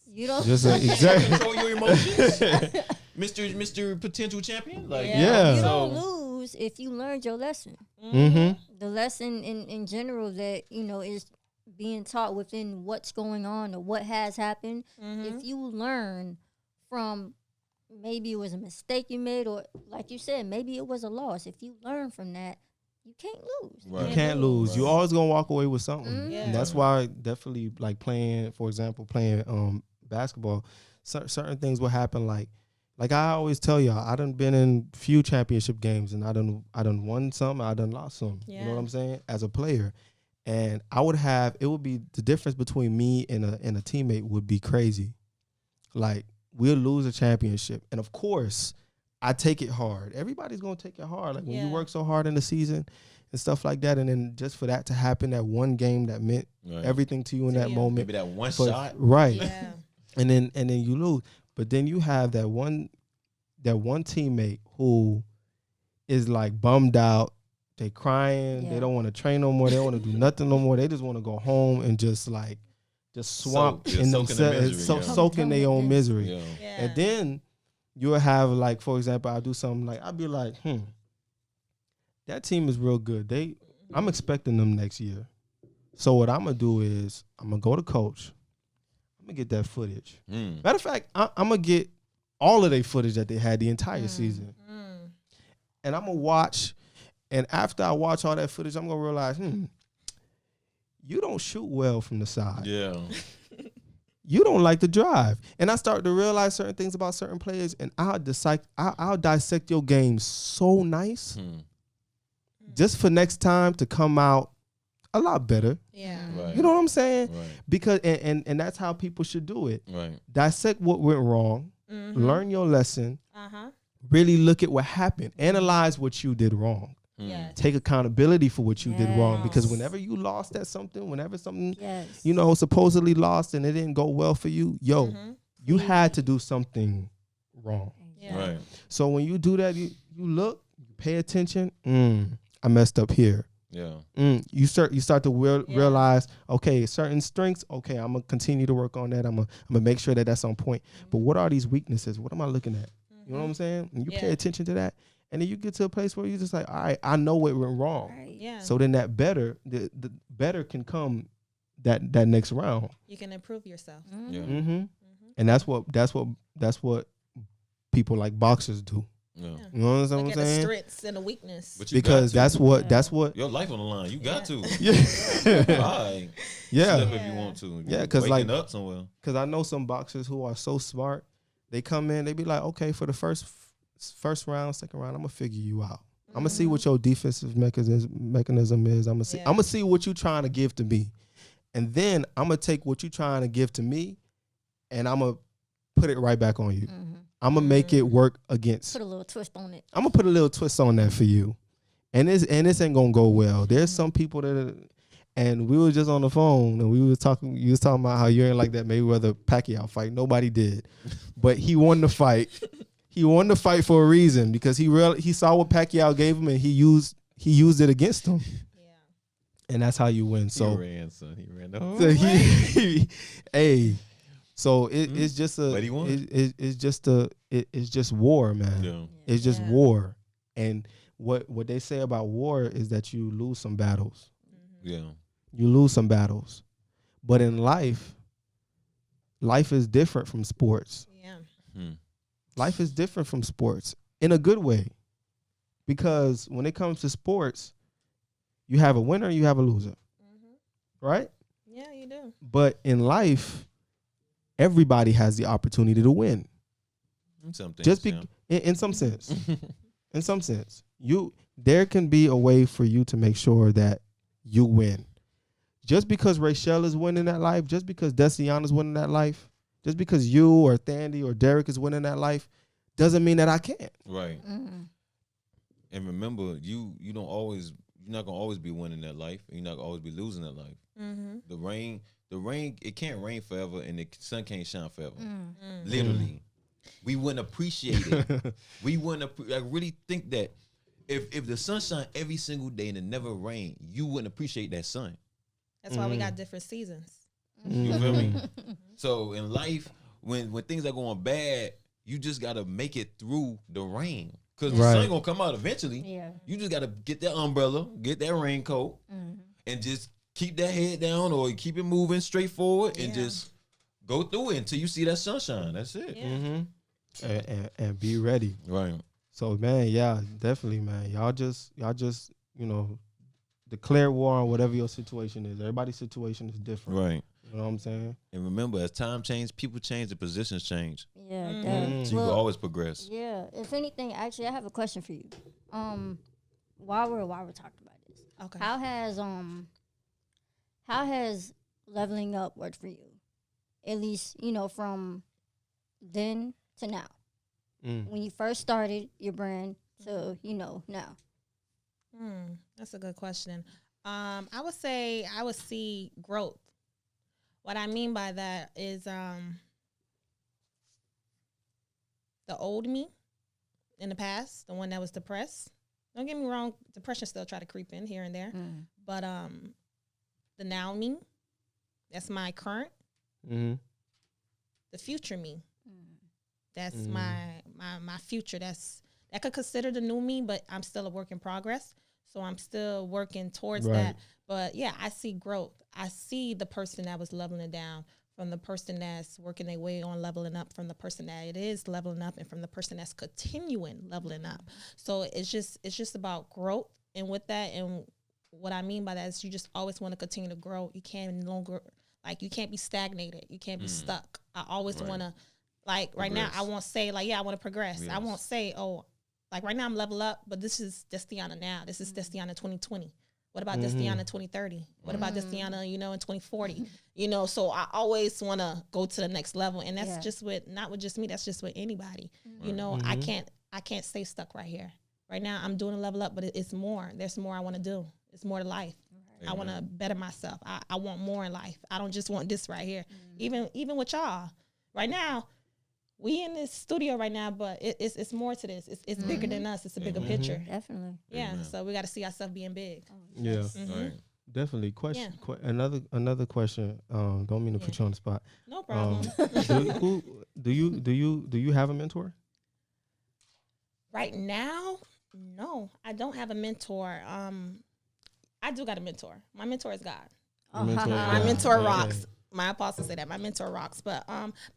You don't. Just exactly. Control your emotions, Mr. Potential Champion. Like Yeah. You So don't lose if you learned your lesson. The lesson in general that is being taught within what's going on or what has happened. If you learn from maybe it was a mistake you made, or like you said, maybe it was a loss. If you learn from that, you can't lose. Right. You can't lose. Right. You always going to walk away with something. Yeah. And that's why definitely like playing, for example, playing basketball, certain things will happen like I always tell y'all, I done been in few championship games and I done won some, I done lost some. You know what I'm saying? As a player. And it would be the difference between me and a teammate would be crazy. Like we'll lose a championship. And of course, I take it hard. Everybody's gonna take it hard. Like when you work so hard in the season and stuff like that, and then just for that to happen, that one game that meant everything to you in that moment. maybe that one But- shot. Right. Yeah. And then you lose. But then you have that one teammate who is like bummed out. They crying. They don't want to train no more. They don't want to do nothing no more. They just want to go home and just swamp Soak in the themselves, misery, yeah. soak in their own misery. Yeah. Yeah. And then you'll have like, for example, I'll do something like I'll be like, that team is real good. I'm expecting them next year. So what I'm gonna do is I'm gonna go to coach. I'm gonna get that footage. Matter of fact, I'm gonna get all of their footage that they had the entire season, and I'm gonna watch. And after I watch all that footage, I'm gonna realize, you don't shoot well from the side. Yeah. You don't like to drive. And I start to realize certain things about certain players, and I'll dissect your game so nice, just for next time to come out a lot better. Yeah. Right. You know what I'm saying? Right. Because and that's how people should do it. Right. Dissect what went wrong, learn your lesson, Uh-huh. really look at what happened, analyze what you did wrong. Yeah. Take accountability for what you did wrong, because Yes. whenever you lost at something, whenever something Yes. supposedly lost and it didn't go well for you, you had to do something wrong. Yeah. Right. So when you do that, you look, you pay attention. I messed up here. Yeah. You start to realize, okay, certain strengths. Okay, I'm gonna continue to work on that. I'm gonna make sure that that's on point. But what are these weaknesses? What am I looking at? You know what I'm saying? And you pay attention to that, and then you get to a place where you're just like, all right, I know what went wrong. Right. Yeah. So then that the better can come that next round. You can improve yourself. Yeah. And that's what people like boxers do. Yeah. You know what Look I'm at the saying? strengths and the weakness. But you Because got to. that's what Your life on the line. You got to. yeah. Right. Yeah. Slip if you want to. Yeah, 'cause, Waking like- up somewhere. Because I know some boxers who are so smart. They come in, they be like, okay, for the first round, second round, I'm gonna figure you out. I'm gonna see what your defensive mechanism is. I'm gonna see what you trying to give to me, and then I'm gonna take what you trying to give to me, and I'm gonna put it right back on you. I'm gonna make it work against. Put a little twist on it. I'm gonna put a little twist on that for you, and this ain't gonna go well. There's some people that. And we were just on the phone, and you was talking about how you ain't like that Mayweather Pacquiao fight. Nobody did, but he won the fight. He won the fight for a reason, because he saw what Pacquiao gave him, and he used it against him. Yeah. And that's how you win. He So, ran, son. He ran. it's just a. But he won. It's just war, man. Yeah. It's just war, and what they say about war is that you lose some battles. Yeah. You lose some battles. But in life is different from sports. Yeah. Life is different from sports in a good way. because when it comes to sports, you have a winner and you have a loser, right? Yeah, you do. But in life, everybody has the opportunity to win. In some things, Just yeah. in some sense, in some sense, there can be a way for you to make sure that you win. Just because Rachel is winning that life, just because Destiyana is winning that life, just because you or Thandy or Derek is winning that life, doesn't mean that I can't. Right. And remember, you're not gonna always be winning that life, and you're not gonna always be losing that life. The rain, it can't rain forever, and the sun can't shine forever. Literally, we wouldn't appreciate it. We wouldn't. I really think that if the sun shine every single day and it never rain, you wouldn't appreciate that sun. That's why we got different seasons. You feel me? So in life, when things are going bad, you just gotta make it through the rain. Cause the sun gonna come out eventually. Yeah. You just gotta get that umbrella, get that raincoat, and just keep that head down or keep it moving straight forward and just go through it until you see that sunshine. That's it. Yeah. And be ready. Right. So man, yeah, definitely, man. Y'all just declare war on whatever your situation is. Everybody's situation is different. Right. You know what I'm saying? And remember, as time changes, people change, the positions change. Yeah. So you can always progress. Yeah. If anything, actually, I have a question for you. While we're talking about this, Okay. how has leveling up worked for you? At least, from then to now. When you first started your brand to, now. That's a good question. I would say I would see growth. What I mean by that is the old me in the past, the one that was depressed. Don't get me wrong, depression still try to creep in here and there. But the now me, that's my current. The future me. That's my future. That could consider the new me, but I'm still a work in progress. So I'm still working towards that. But yeah, I see growth. I see the person that was leveling down from the person that's working their way on leveling up, from the person that it is leveling up, and from the person that's continuing leveling up. So it's just about growth. And with that, and what I mean by that is you just always want to continue to grow. You can't you can't be stagnated. You can't be stuck. I always want to, right progress. Now, I won't say I want to progress. Yes. I won't say, right now I'm level up, but this is Destiyana now. This is Destiyana 2020. What about Destiyana 2030? What about Destiyana, in 2040? So I always want to go to the next level. And that's just not with just me, that's just with anybody. I can't stay stuck right here. Right now I'm doing a level up, but it's more. There's more I want to do. It's more to life. Right. I want to better myself. I want more in life. I don't just want this right here. Even with y'all. Right now, we in this studio right now, but it's more to this. It's bigger than us. It's a bigger picture. Definitely. Yeah. So we got to see ourselves being big. Yeah. Right. Definitely. Question. Another question. Don't mean to put you on the spot. No problem. Do you have a mentor? Right now, no, I don't have a mentor. I do got a mentor. My mentor is God. My mentor rocks. My apostle said that. My mentor rocks. But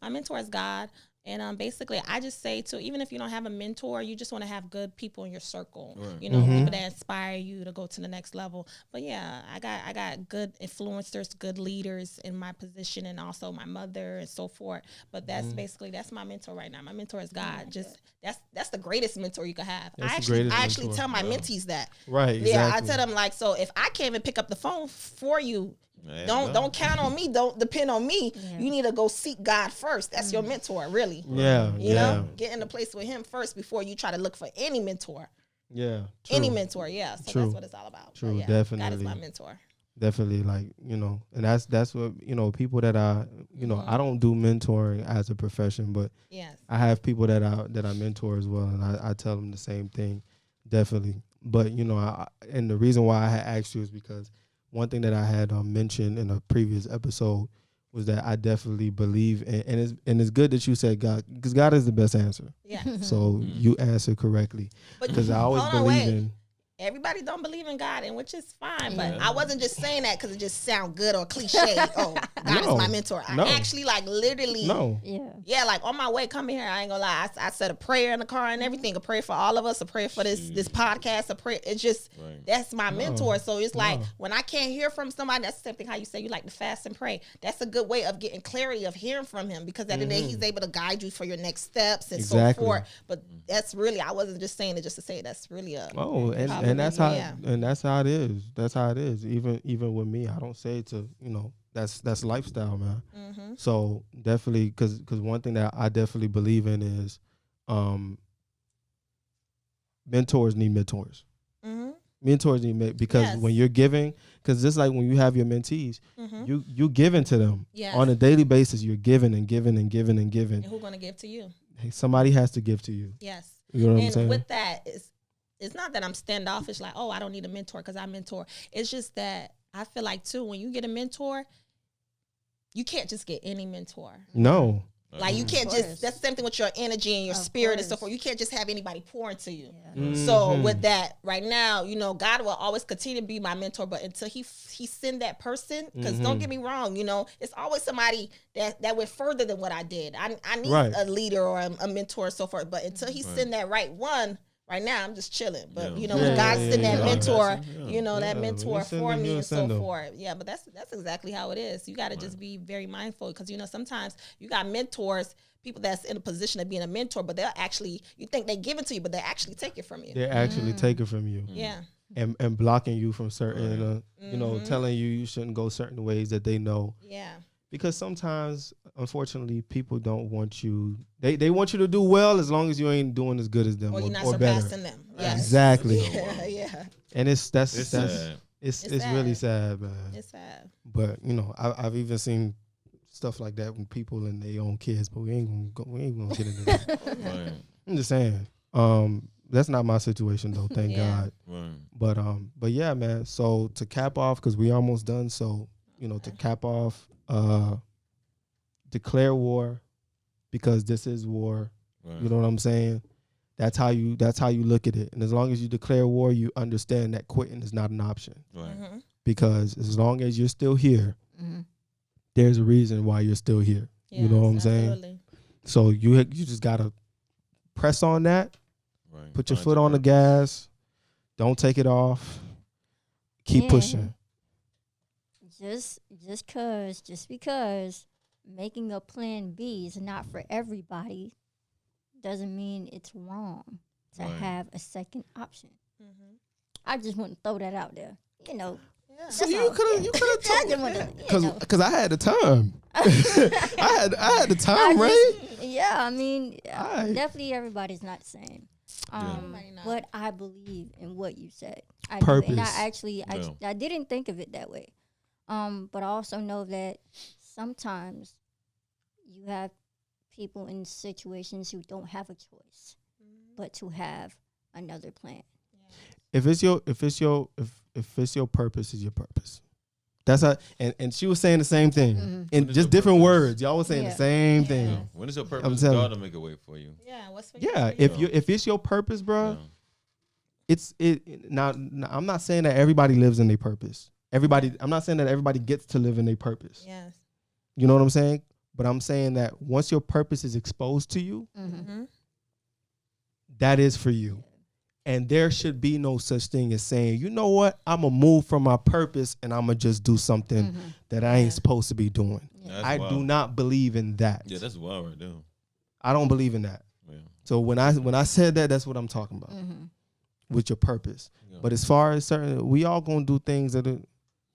my mentor is God. And basically, I just say even if you don't have a mentor, you just want to have good people in your circle. Right. People that inspire you to go to the next level. But yeah, I got good influencers, good leaders in my position, and also my mother and so forth. But that's that's my mentor right now. My mentor is God. That's the greatest mentor you could have. I actually tell my mentees that. Right. Exactly. Yeah, I tell them so if I can't even pick up the phone for you, don't count on me. Don't depend on me. Yeah. You need to go seek God first. That's your mentor, really. Yeah. You know, get in a place with Him first before you try to look for any mentor. Yeah. True. Any mentor. Yeah. So that's what it's all about. True. Definitely. God is my mentor. Definitely, and that's what people that I don't do mentoring as a profession, but I have people that I mentor as well, and I tell them the same thing. Definitely, but and the reason why I had asked you is because one thing that I had mentioned in a previous episode was that I definitely believe, and it's good that you said God, because God is the best answer. Yeah. So you answered correctly, because I always believe in. Everybody everybody don't believe in God, and which is fine. But Yeah. I wasn't just saying that because it just sound good or cliche. Oh, God is my mentor. I actually like literally. No. Yeah, like on my way coming here, I ain't gonna lie. I said a prayer in the car and everything. A prayer for all of us. A prayer for this podcast. A prayer. It's just that's my mentor. So it's like when I can't hear from somebody, that's the same thing. How you say you like to fast and pray. That's a good way of getting clarity of hearing from him, because at the end of the day, he's able to guide you for your next steps and so forth. But that's really, I wasn't just saying it just to say it. That's really a and that's how and that's how it is. That's how it is. Even with me, I don't say it to that's lifestyle, man. So definitely, because one thing that I definitely believe in is mentors need mentors. Mentors need because when you're giving, because just like when you have your mentees, you giving to them on a daily basis. You're giving and giving and giving and giving. And who's gonna give to you? Hey, somebody has to give to you. Yes. You know what I'm saying? And with that, it's not that I'm standoffish, like, oh, I don't need a mentor because I mentor. It's just that I feel like too, when you get a mentor, you can't just get any mentor. No. Like you can't just, that's the same thing with your energy and your spirit and so forth. You can't just have anybody pour into you. So with that, right now, God will always continue to be my mentor, but until he send that person, because don't get me wrong, it's always somebody that went further than what I did. I need a leader or a mentor and so forth, but until he send that right one, right now I'm just chilling. But when God send that mentor, that mentor for me and so forth. Yeah, but that's exactly how it is. You got to just be very mindful, because sometimes you got mentors, people that's in a position of being a mentor, but they'll actually, you think they give it to you, but they actually take it from you. They actually take it from you. Yeah. And blocking you from certain, telling you shouldn't go certain ways that they know. Yeah. Because sometimes, unfortunately, people don't want you. They want you to do well as long as you ain't doing as good as them, or you're not or surpassing better. them. Yes. Exactly. Yeah. And it's sad. really sad, man. It's sad. But I've even seen stuff like that with people and their own kids, but we ain't gonna get into that. I'm just saying. That's not my situation though, thank God. But yeah, man. So to cap off, because we almost done. So to cap off, declare war, because this is war. You know what I'm saying? That's how you look at it. And as long as you declare war, you understand that quitting is not an option. Because as long as you're still here, there's a reason why you're still here. Yes, you know what I'm saying? So you just gotta press on that. Put your foot on the gas. Don't take it off. Keep pushing. Just because making a plan B is not for everybody doesn't mean it's wrong to have a second option. I just want to throw that out there. So you could have told me, because I had the time. I had the time, right? Definitely everybody's not the same. But I believe in what you said. I Purpose. Do. And I didn't think of it that way. But I also know that sometimes you have people in situations who don't have a choice, but to have another plan. If it's your purpose, is your purpose. That's how. And she was saying the same thing in just different words. Y'all was saying the same thing. When is your purpose? God will make a way for you. Yeah. What's for you? Yeah. If it's your purpose, bro, it's now. I'm not saying that everybody lives in their purpose. I'm not saying that everybody gets to live in their purpose. Yes. You know what I'm saying? But I'm saying that once your purpose is exposed to you, that is for you. And there should be no such thing as saying, you know what, I'm going to move from my purpose and I'm going to just do something that I ain't supposed to be doing. Yeah. I do not believe in that. Yeah, that's wild right there. I don't believe in that. Yeah. So when I said that, that's what I'm talking about with your purpose. Yeah. But as far as we all going to do things that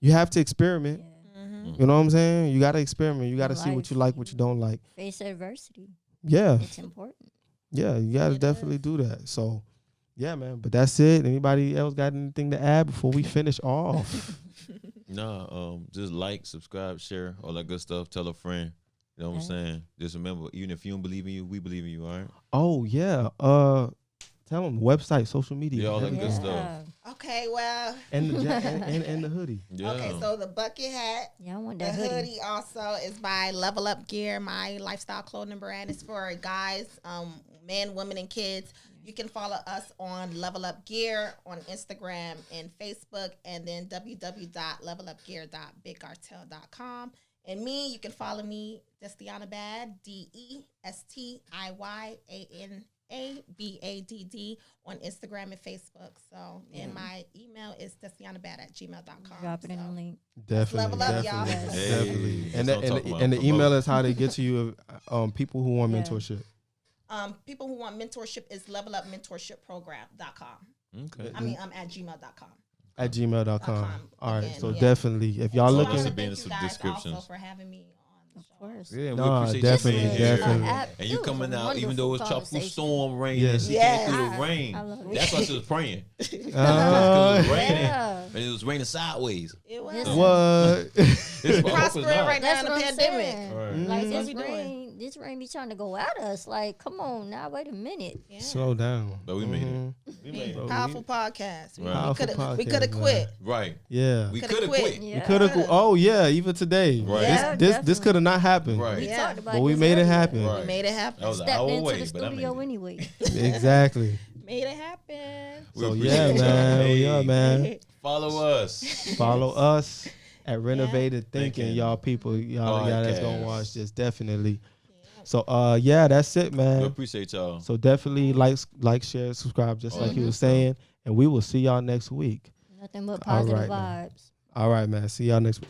you have to experiment. Yeah. You know what I'm saying? You got to experiment. You got to see what you like, what you don't like. Face adversity. Yeah. It's important. Yeah, you got to definitely do that. So, yeah, man. But that's it. Anybody else got anything to add before we finish off? Just like, subscribe, share, all that good stuff. Tell a friend. You know what I'm saying? Just remember, even if you don't believe in you, we believe in you, all right? Oh, yeah. Tell them website, social media. Yeah, all that good stuff. Okay, well. And the hoodie. Yeah. Okay, so the bucket hat. Yeah, I want that hoodie. The hoodie also is by Level Up Gear, my lifestyle clothing brand. It's for guys, men, women, and kids. You can follow us on Level Up Gear on Instagram and Facebook, and then www.levelupgear.bigcartel.com. And me, you can follow me, Destiyana Badd, DESTIYANABADD on Instagram and Facebook. So, and my email is destiyanabadd@gmail.com. Drop it in the link. Definitely, Level up, y'all. definitely, Hey, definitely. that's And what I'm talking about. the email is how they get to you. People who want Yeah. mentorship. People who want mentorship is levelupmentorshipprogram.com. Okay. I mean, at gmail.com. At gmail.com. All right, Again, so yeah. definitely, if y'all So looking, also Thank be in you the guys descriptions. also for having me on the Of show. course. Yeah, we Nah, appreciate definitely, you being here. definitely. And you coming out, even though it's tropical storm rain, Yeah. and she Yes. came through the rain. I love it. That's why she was praying. Because it uh, was raining, Yeah. and it was raining sideways. It was. Listen. what? It's Prospering right now That's in the what I'm pandemic. saying. Right. Like That's this what we doing. this rain be trying to go at us. Like, come on now, wait a minute. Yeah. Slow down. But we made it. Mhm. We made it. Powerful podcast. We, Right. we could Powerful have we could have podcast, quit. Right. Yeah. We Coulda could have quit. quit. Yeah. We could have. Oh yeah, even today. Right. Yeah, This definitely. could have not happened. Right. We Yeah. talked about But we this made it earlier. happen. Right. We made it happen. That was an Stepped hour into away, the but I made studio it. anyway. Exactly. Made it happen. We So appreciate yeah, you. man. Hey, Yeah, man. Follow us. Follow us at Renovated Thinking, Thinking. y'all people. Y'all that's gonna Podcast. watch this definitely. So yeah, that's it, We man. appreciate y'all. So definitely like, share, subscribe, just like you were saying, and we will see y'all next week. Nothing but All positive right, man. vibes. All right, man. See y'all next week.